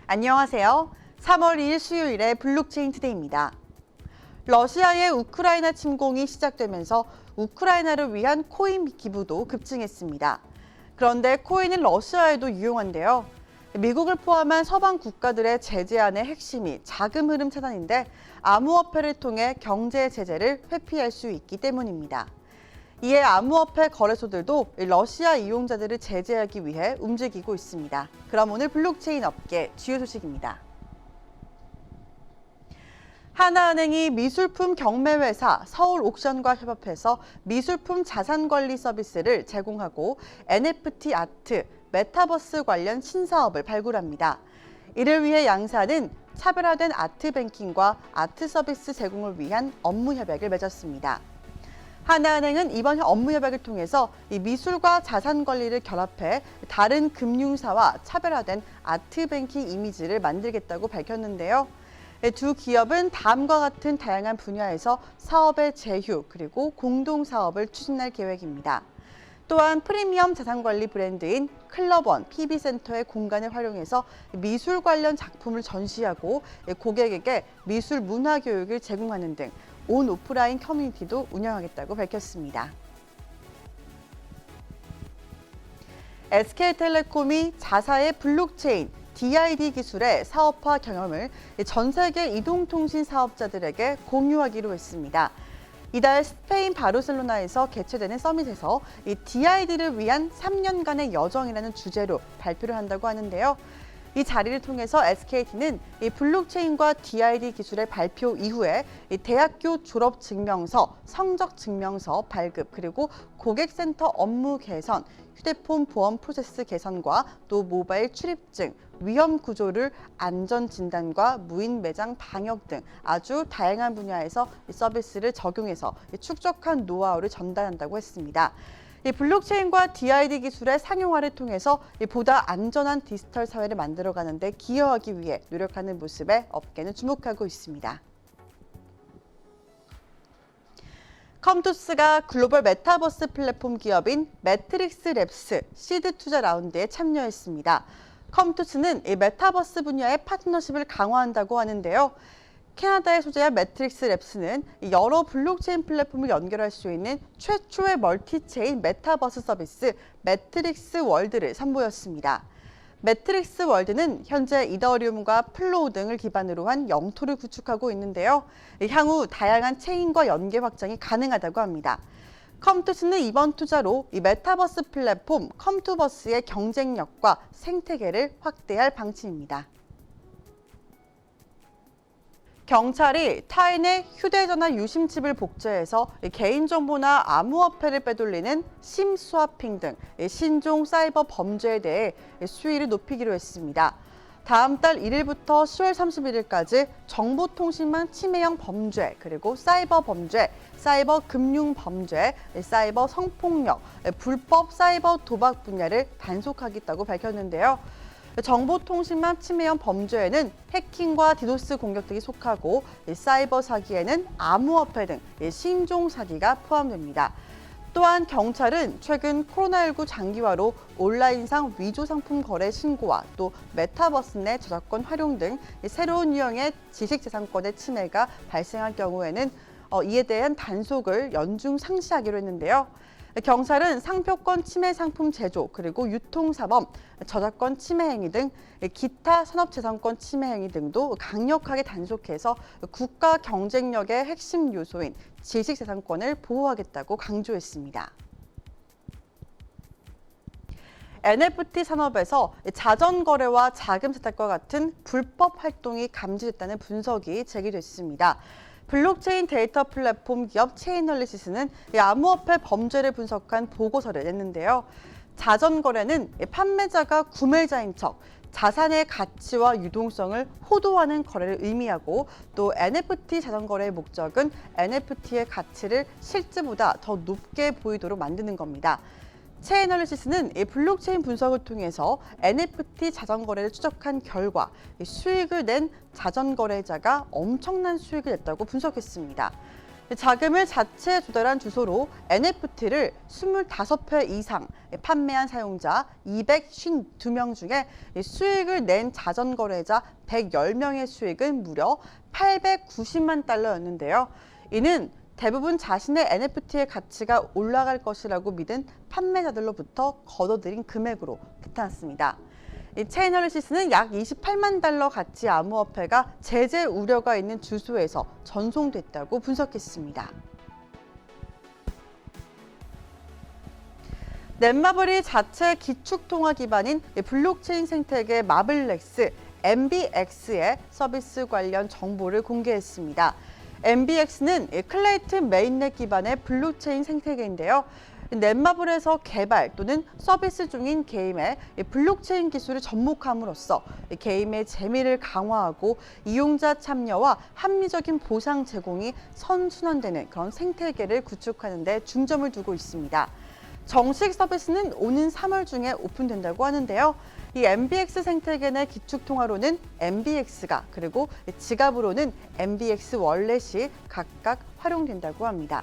안녕하세요. 3월 2일 수요일의 블록체인 투데이입니다. 러시아의 우크라이나 침공이 시작되면서 우크라이나를 위한 코인 기부도 급증했습니다. 그런데 코인은 러시아에도 유용한데요. 미국을 포함한 서방 국가들의 제재안의 핵심이 자금 흐름 차단인데 암호화폐를 통해 경제 제재를 회피할 수 있기 때문입니다. 이에 암호화폐 거래소들도 러시아 이용자들을 제재하기 위해 움직이고 있습니다. 그럼 오늘 블록체인 업계 주요 소식입니다. 하나은행이 미술품 경매회사 서울옥션과 협업해서 미술품 자산관리 서비스를 제공하고 NFT 아트, 메타버스 관련 신사업을 발굴합니다. 이를 위해 양사는 차별화된 아트 뱅킹과 아트 서비스 제공을 위한 업무 협약을 맺었습니다. 하나은행은 이번 업무 협약을 통해서 이 미술과 자산 관리를 결합해 다른 금융사와 차별화된 아트 뱅킹 이미지를 만들겠다고 밝혔는데요. 두 기업은 다음과 같은 다양한 분야에서 사업의 제휴 그리고 공동 사업을 추진할 계획입니다. 또한 프리미엄 자산관리 브랜드인 클럽원 PB센터의 공간을 활용해서 미술 관련 작품을 전시하고 고객에게 미술 문화 교육을 제공하는 등 온 오프라인 커뮤니티도 운영하겠다고 밝혔습니다. SK텔레콤이 자사의 블록체인, DID 기술의 사업화 경험을 전 세계 이동통신 사업자들에게 공유하기로 했습니다. 이달 스페인 바르셀로나에서 개최되는 서밋에서 이 DID를 위한 3년간의 여정이라는 주제로 발표를 한다고 하는데요. 이 자리를 통해서 SKT는 이 블록체인과 DID 기술의 발표 이후에 이 대학교 졸업 증명서, 성적 증명서 발급, 그리고 고객센터 업무 개선, 휴대폰 보험 프로세스 개선과 또 모바일 출입증, 위험 구조를 안전 진단과 무인 매장 방역 등 아주 다양한 분야에서 이 서비스를 적용해서 축적한 노하우를 전달한다고 했습니다. 이 블록체인과 DID 기술의 상용화를 통해서 보다 안전한 디지털 사회를 만들어가는 데 기여하기 위해 노력하는 모습에 업계는 주목하고 있습니다. 컴투스가 글로벌 메타버스 플랫폼 기업인 매트릭스 랩스 시드 투자 라운드에 참여했습니다. 컴투스는 이 메타버스 분야의 파트너십을 강화한다고 하는데요. 캐나다에 소재한 매트릭스 랩스는 여러 블록체인 플랫폼을 연결할 수 있는 최초의 멀티체인 메타버스 서비스 매트릭스 월드를 선보였습니다. 매트릭스 월드는 현재 이더리움과 플로우 등을 기반으로 한 영토를 구축하고 있는데요. 향후 다양한 체인과 연계 확장이 가능하다고 합니다. 컴투스는 이번 투자로 이 메타버스 플랫폼 컴투버스의 경쟁력과 생태계를 확대할 방침입니다. 경찰이 타인의 휴대전화 유심칩을 복제해서 개인정보나 암호화폐를 빼돌리는 심스와핑 등 신종 사이버 범죄에 대해 수위를 높이기로 했습니다. 다음 달 1일부터 10월 31일까지 정보통신망 침해형 범죄, 그리고 사이버 범죄, 사이버 금융 범죄, 사이버 성폭력, 불법 사이버 도박 분야를 단속하겠다고 밝혔는데요. 정보통신망 침해형 범죄에는 해킹과 디도스 공격 등이 속하고 사이버 사기에는 암호화폐 등 신종 사기가 포함됩니다. 또한 경찰은 최근 코로나19 장기화로 온라인상 위조 상품 거래 신고와 또 메타버스 내 저작권 활용 등 새로운 유형의 지식재산권의 침해가 발생할 경우에는 이에 대한 단속을 연중 상시하기로 했는데요. 경찰은 상표권 침해 상품 제조, 그리고 유통사범, 저작권 침해 행위 등 기타 산업재산권 침해 행위 등도 강력하게 단속해서 국가 경쟁력의 핵심 요소인 지식재산권을 보호하겠다고 강조했습니다. NFT 산업에서 자전거래와 자금 세탁과 같은 불법 활동이 감지됐다는 분석이 제기됐습니다. 블록체인 데이터 플랫폼 기업 체인널리시스는 암호화폐 범죄를 분석한 보고서를 냈는데요. 자전거래는 판매자가 구매자인 척 자산의 가치와 유동성을 호도하는 거래를 의미하고 또 NFT 자전거래의 목적은 NFT의 가치를 실제보다 더 높게 보이도록 만드는 겁니다. 체애널리시스는 이 블록체인 분석을 통해서 NFT 자전거래를 추적한 결과 수익을 낸 자전거래자가 엄청난 수익을 냈다고 분석했습니다. 자금을 자체에 조달한 주소로 NFT를 25회 이상 판매한 사용자 252명 중에 수익을 낸 자전거래자 110명의 수익은 무려 890만 달러였는데요. 이는 대부분 자신의 NFT의 가치가 올라갈 것이라고 믿은 판매자들로부터 걷어들인 금액으로 나타났습니다. 이 체애널리시스는 약 28만 달러 가치 암호화폐가 제재 우려가 있는 주소에서 전송됐다고 분석했습니다. 넷마블이 자체 기축통화 기반인 블록체인 생태계 마블렉스 MBX의 서비스 관련 정보를 공개했습니다. MBX는 클레이튼 메인넷 기반의 블록체인 생태계인데요. 넷마블에서 개발 또는 서비스 중인 게임에 블록체인 기술을 접목함으로써 게임의 재미를 강화하고 이용자 참여와 합리적인 보상 제공이 선순환되는 그런 생태계를 구축하는 데 중점을 두고 있습니다. 정식 서비스는 오는 3월 중에 오픈된다고 하는데요. 이 MBX 생태계 내 기축통화로는 MBX가 그리고 지갑으로는 MBX 월렛이 각각 활용된다고 합니다.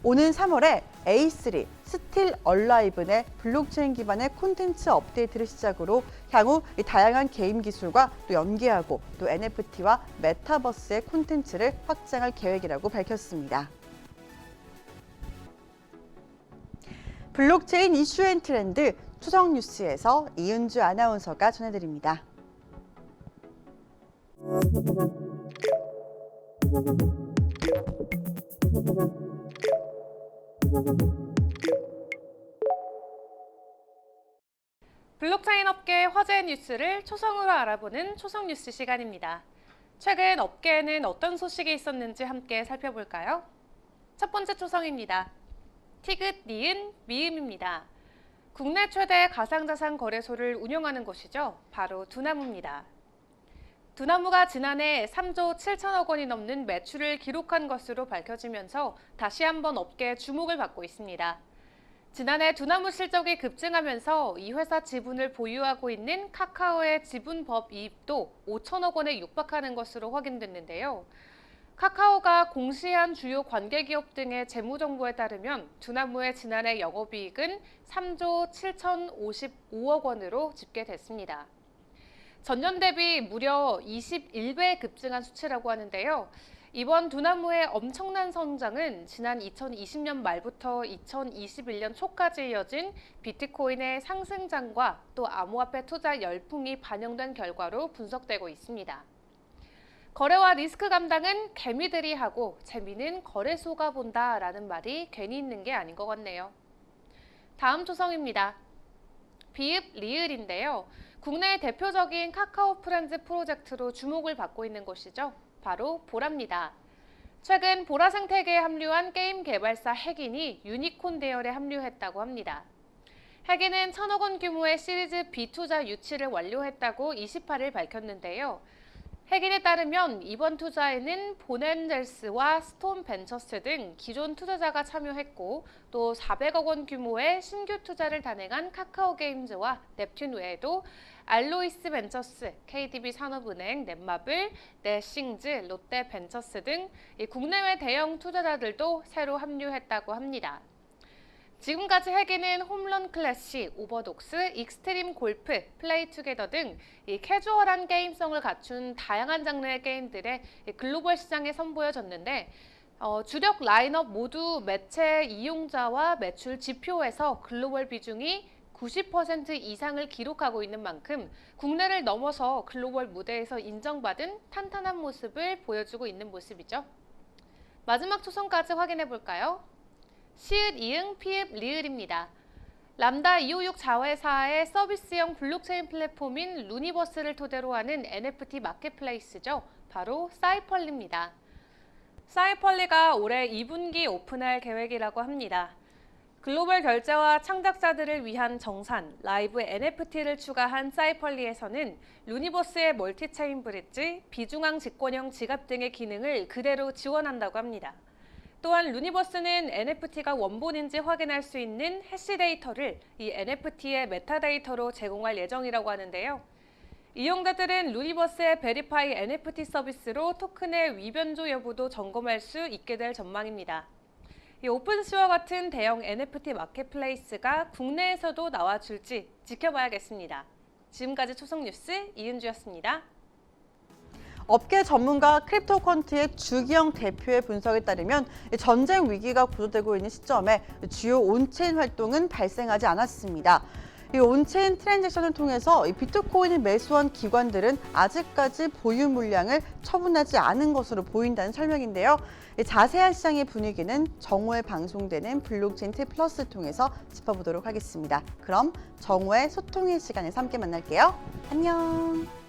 오는 3월에 A3, 스틸 얼라이브 내 블록체인 기반의 콘텐츠 업데이트를 시작으로 향후 다양한 게임 기술과 또 연계하고 또 NFT와 메타버스의 콘텐츠를 확장할 계획이라고 밝혔습니다. 블록체인 이슈 앤 트렌드 추석 뉴스에서 이은주 아나운서가 전해드립니다. 블록체인 업계 화제 뉴스를 초성으로 알아보는 초성 뉴스 시간입니다. 최근 업계에는 어떤 소식이 있었는지 함께 살펴볼까요? 첫 번째 초성입니다. 티귿, 니은, 미음입니다. 국내 최대 가상자산 거래소를 운영하는 곳이죠. 바로 두나무입니다. 두나무가 지난해 3조 7천억 원이 넘는 매출을 기록한 것으로 밝혀지면서 다시 한번 업계의 주목을 받고 있습니다. 지난해 두나무 실적이 급증하면서 이 회사 지분을 보유하고 있는 카카오의 지분법 이익도 5천억 원에 육박하는 것으로 확인됐는데요. 카카오가 공시한 주요 관계기업 등의 재무정보에 따르면 두나무의 지난해 영업이익은 3조 7,055억 원으로 집계됐습니다. 전년 대비 무려 21배 급증한 수치라고 하는데요. 이번 두나무의 엄청난 성장은 지난 2020년 말부터 2021년 초까지 이어진 비트코인의 상승장과 또 암호화폐 투자 열풍이 반영된 결과로 분석되고 있습니다. 거래와 리스크 감당은 개미들이 하고 재미는 거래소가 본다라는 말이 괜히 있는 게 아닌 것 같네요. 다음 초성입니다. 비읍, 리을인데요. 국내의 대표적인 카카오 프렌즈 프로젝트로 주목을 받고 있는 곳이죠. 바로 보라입니다. 최근 보라 생태계에 합류한 게임 개발사 핵인이 유니콘 대열에 합류했다고 합니다. 핵인은 1,000억 원 규모의 시리즈 B 투자 유치를 완료했다고 28일 밝혔는데요. 핵인에 따르면 이번 투자에는 본엔젤스와 스톤 벤처스 등 기존 투자자가 참여했고 또 400억 원 규모의 신규 투자를 단행한 카카오 게임즈와 넵튠 외에도 알로이스 벤처스, KDB 산업은행, 넷마블, 넷싱즈, 롯데 벤처스 등 국내외 대형 투자자들도 새로 합류했다고 합니다. 지금까지 핵인은 홈런 클래시, 오버독스, 익스트림 골프, 플레이 투게더 등 캐주얼한 게임성을 갖춘 다양한 장르의 게임들의 글로벌 시장에 선보여졌는데 주력 라인업 모두 매체 이용자와 매출 지표에서 글로벌 비중이 90% 이상을 기록하고 있는 만큼 국내를 넘어서 글로벌 무대에서 인정받은 탄탄한 모습을 보여주고 있는 모습이죠. 마지막 초성까지 확인해 볼까요? 시읒, 이응, 피읍, 리을입니다. 람다 256 자회사의 서비스형 블록체인 플랫폼인 루니버스를 토대로 하는 NFT 마켓플레이스죠. 바로 사이펄리입니다. 사이펄리가 올해 2분기 오픈할 계획이라고 합니다. 글로벌 결제와 창작자들을 위한 정산, 라이브 NFT를 추가한 사이펄리에서는 루니버스의 멀티체인 브릿지, 비중앙 직권형 지갑 등의 기능을 그대로 지원한다고 합니다. 또한 루니버스는 NFT가 원본인지 확인할 수 있는 해시 데이터를 이 NFT의 메타데이터로 제공할 예정이라고 하는데요. 이용자들은 루니버스의 베리파이 NFT 서비스로 토큰의 위변조 여부도 점검할 수 있게 될 전망입니다. 이 오픈스와 같은 대형 NFT 마켓플레이스가 국내에서도 나와줄지 지켜봐야겠습니다. 지금까지 초성뉴스 이은주였습니다. 업계 전문가 크립토컨트의 주기영 대표의 분석에 따르면 전쟁 위기가 고조되고 있는 시점에 주요 온체인 활동은 발생하지 않았습니다. 이 온체인 트랜잭션을 통해서 비트코인을 매수한 기관들은 아직까지 보유 물량을 처분하지 않은 것으로 보인다는 설명인데요. 자세한 시장의 분위기는 정오에 방송되는 블록체인 T+를 통해서 짚어보도록 하겠습니다. 그럼 정오의 소통의 시간에서 함께 만날게요. 안녕.